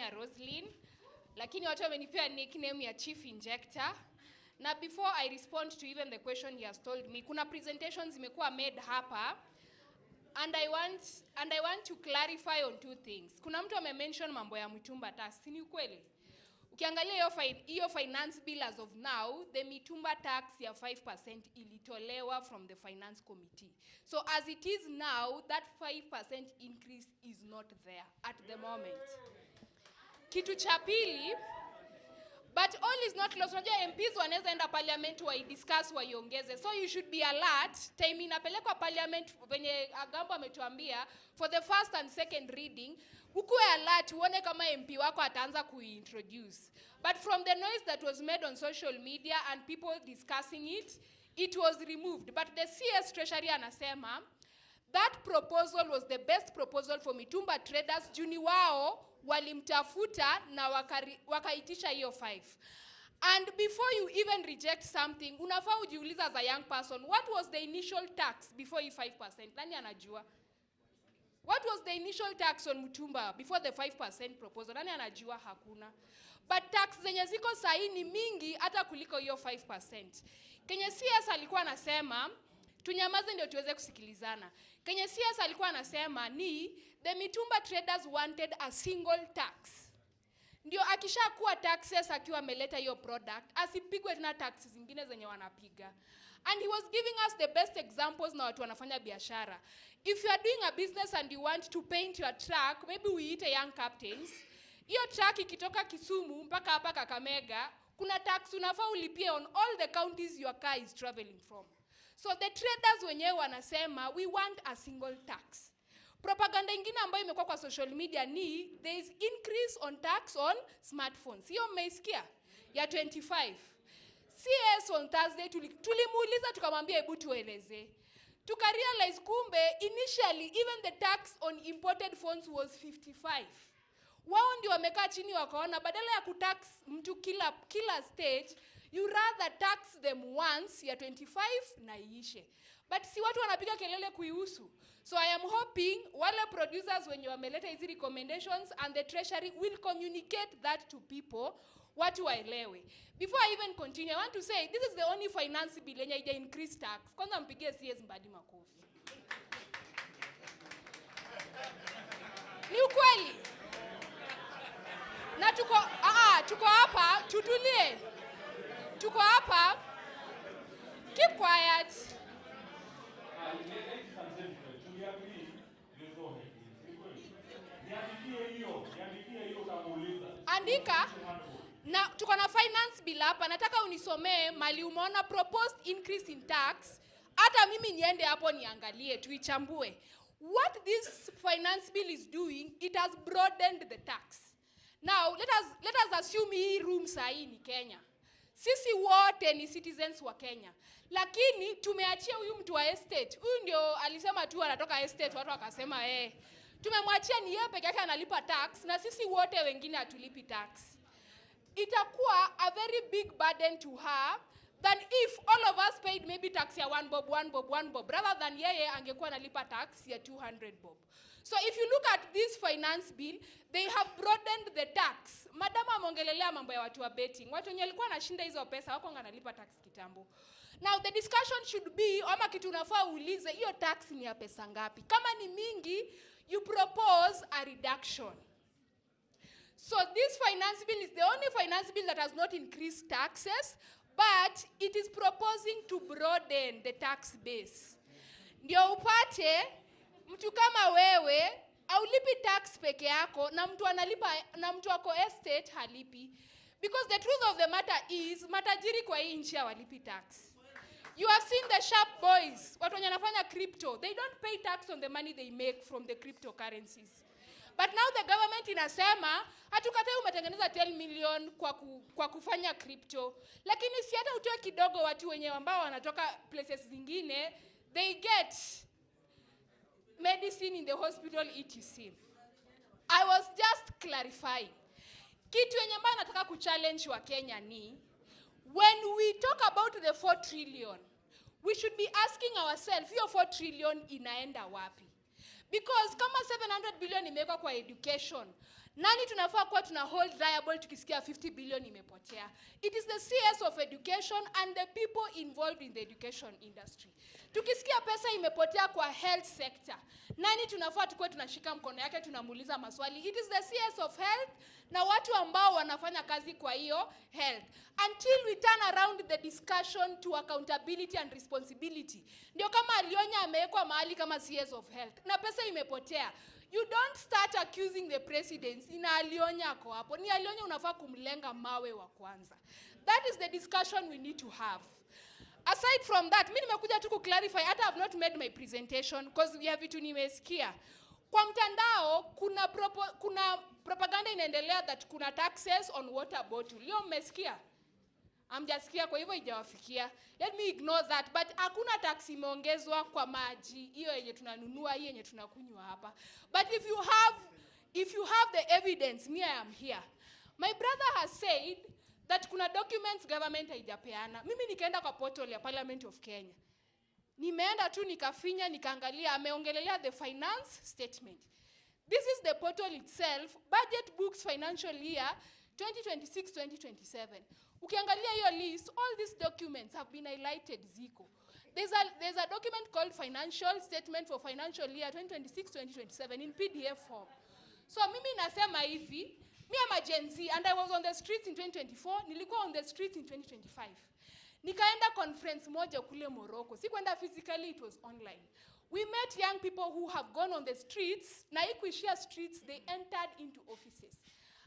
Alionya Roseline, lakini watu wamenipea nickname ya Chief Injector. Na before I respond to even the question he has told me, kuna presentations zimekuwa made hapa, and I want to clarify on two things. Kuna mtu ame-mention mambo ya mitumba tax, ni ukweli? Ukiangalia hiyo finance bill as of now, the mitumba tax ya 5% ilitolewa from the finance committee. So as it is now, that 5% increase is not there at the moment. Kitu cha pili, but all is not lost. Unajua MPs wanaweza enda parliament wa discuss wa iongeze. So you should be alert. Time inapelekwa parliament venye Agambo ametuambia for the first and second reading, ukue alert uone kama MP wako ataanza kuintroduce. But from the noise that was made on social media and people discussing it, it was removed. But the CS Treasury anasema that proposal was the best proposal for mitumba traders. Juni wao walimtafuta na wakaitisha hiyo 5. And before you even reject something, unafaa ujiuliza as a young person, what was the initial tax before hii 5%? Nani anajua? What was the initial tax on mitumba before the 5% proposal? Nani anajua? Hakuna. But tax zenye ziko sahi ni mingi hata kuliko hiyo 5%. Kenye CS alikuwa anasema, tunyamaze ndio tuweze kusikilizana. Kenye CS alikuwa anasema ni the mitumba traders wanted a single tax. Ndio akishakuwa taxes akiwa ameleta hiyo product, asipigwe tena taxes zingine zenye wanapiga. And he was giving us the best examples na watu wanafanya biashara. If you are doing a business and you want to paint your truck, maybe we eat a young captains. Hiyo truck ikitoka Kisumu mpaka hapa Kakamega, kuna tax unafaa ulipie on all the counties your car is traveling from. So the traders wenyewe wanasema we want a single tax. Propaganda ingine ambayo imekuwa kwa social media ni there is increase on tax on smartphones. Hiyo mmeisikia ya 25. CS on Thursday tulimuuliza tukamwambia hebu tueleze. Tukarealize kumbe initially even the tax on imported phones was 55. Wao ndio wamekaa chini wakaona badala ya kutax mtu kila stage, you rather tax them once ya 25 na iishe. But si watu wanapiga kelele kuihusu. So I am hoping wale producers wenye wameleta hizi recommendations and the treasury will communicate that to people, watu waelewe. Before I even continue, I want to say this is the only finance bill yenye haija increase tax. Kwanza mpigie CS Mbadi makofi. Ni ukweli. Na tuko hapa, tutulie. Tuko hapa. Keep quiet. Andika. Na tuko na finance bill hapa. Nataka unisomee mali umeona proposed increase in tax. Hata mimi niende hapo niangalie, tuichambue. What this finance bill is doing, it has broadened the tax. Now, let us assume hii room sahi ni Kenya. Sisi wote ni citizens wa Kenya. Lakini tumeachia huyu mtu wa estate. Huyu ndio alisema tu anatoka estate, watu wakasema tumemwachia ni yeye peke yake analipa tax na sisi wote wengine hatulipi tax. Itakuwa a very big burden to her than if all of us paid maybe tax ya 1 bob rather than yeye angekuwa analipa tax ya 200 bob. So if you look at this finance bill, they have broadened the tax. Madama amongelelea mambo ya watu wa betting. Watu wenye walikuwa wanashinda hizo pesa wako wanalipa tax kitambo. Now the discussion should be ama kitu unafaa uulize hiyo tax ni ya pesa ngapi? Kama ni mingi, you propose a reduction. So this finance bill is the only finance bill that has not increased taxes, but it is proposing to broaden the tax base. Ndio upate mtu kama wewe aulipi tax peke yako na mtu analipa na mtu wako estate halipi. Because the truth of the matter is matajiri kwa hii nchi hawalipi tax. You have seen the sharp boys, watu wenye wanafanya crypto, they don't pay tax on the money they make from the cryptocurrencies. But now the government inasema hatukatai umetengeneza 10 million kwa kufanya crypto. Lakini si hata utoe kidogo watu wenye ambao wanatoka places zingine, they get medicine in the hospital etc. I was just clarifying. Kitu yenye mbona nataka kuchallenge wa Kenya ni when we talk about the 4 trillion, we should be asking ourselves, hiyo 4 trillion inaenda wapi? Because kama 700 billion imewekwa kwa education, Nani tunafaa kuwa tuna hold liable tukisikia 50 billion imepotea? It is the CS of education and the people involved in the education industry. Tukisikia pesa imepotea kwa health sector, nani tunafaa tukue tunashika mkono yake tunamuuliza maswali? It is the CS of health na watu ambao wanafanya kazi kwa hiyo health. Until we turn around the discussion to accountability and responsibility. Ndio kama Alionya amewekwa mahali kama CS of health na pesa imepotea. You don't start accusing the president. Ina Alionya ako hapo. Ni Alionya unafaa kumlenga mawe wa kwanza. That is the discussion we need to have. Aside from that, mimi nimekuja tu ku-clarify, hata I have not made my presentation because ya vitu nimesikia. Kwa mtandao kuna propaganda inaendelea that kuna taxes on water bottle. Leo mmesikia? Amjasikia, kwa hivyo haijawafikia. Let me ignore that, but hakuna tax imeongezwa kwa maji hiyo yenye tunanunua, hiyo yenye tunakunywa hapa. But if you have the evidence, me I am here. My brother has said that kuna documents government haijapeana. Mimi nikaenda kwa portal ya Parliament of Kenya. Nimeenda tu nikafinya nikaangalia, ameongelelea the finance statement. This is the portal itself, budget books financial year 2026-2027. Ukiangalia hiyo list, all these documents have been highlighted ziko. There's a document called Financial Statement for Financial Year 2026-2027 in PDF form. So mimi nasema hivi, me am a Gen Z and I was on the streets in 2024, nilikuwa on the streets in 2025. Nikaenda conference moja kule Morocco. Sikuenda physically, it was online. We met young people who have gone on the streets, na ikuishia streets, they entered into offices.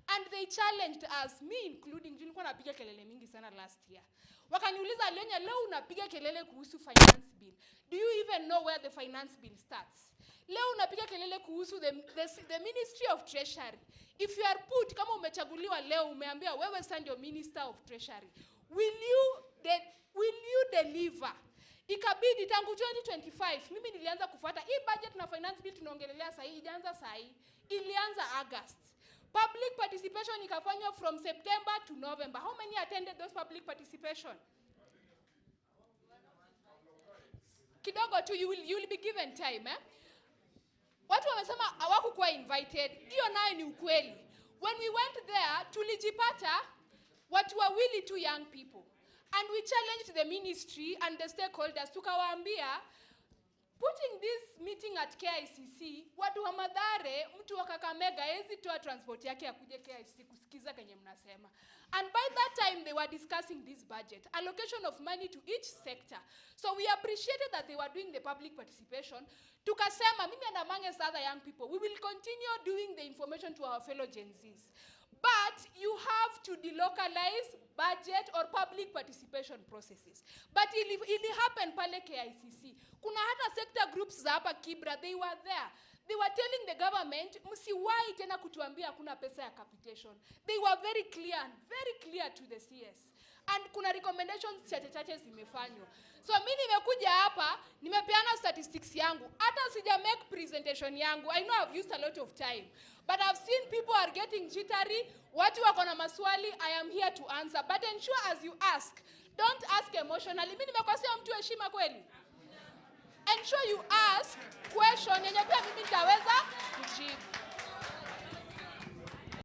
And they challenged us, me including, nilikuwa napiga kelele mingi sana last year. Wakaniuliza, Alionya, leo unapiga kelele kuhusu finance bill. Do you even know where the finance bill starts? Leo unapiga kelele kuhusu the Ministry of Treasury. If you are put, kama umechaguliwa leo, umeambia wewe sasa ndio Minister of Treasury. Will you deliver? Ikabidi tangu 2025, mimi nilianza kufuata hii budget na finance bill tunaongelelea sasa, ijaanza sasa, ilianza August. Public participation ikafanywa from September to November. How many attended those public participation? Kidogo tu, you will be given time. Watu wamesema hawakuwa invited. Hiyo nayo ni ukweli. When we went there, tulijipata watu wawili tu young people. And we challenged the ministry and the stakeholders. Tukawaambia, putting this meeting at KICC, watu wa Mathare, mtu wa Kakamega hezi toa transport yake ya kuja KICC kusikiza kenye mnasema. And by that time they were discussing this budget, allocation of money to each sector. So we appreciated that they were doing the public participation. Tukasema, mimi and among us other young people, we will continue doing the information to our fellow Gen Zs. But you have to delocalize budget or public participation processes. But it happened pale KICC. Kuna hata sector groups za hapa Kibra, they were there. They were telling the government, msiwahi tena kutuambia kuna pesa ya capitation. They were very clear to the CS. And kuna recommendations chache zimefanywa. So mimi nimekuja hapa, nimepeana statistics yangu. Hata sija make presentation yangu. I know I've used a lot of time. But I've seen people are getting jittery. Watu wako na maswali, I am here to answer. But ensure as you ask, don't ask emotionally. Mimi nimekosea mtu heshima kweli? Ensure you ask question yenye pia mimi nitaweza kujibu.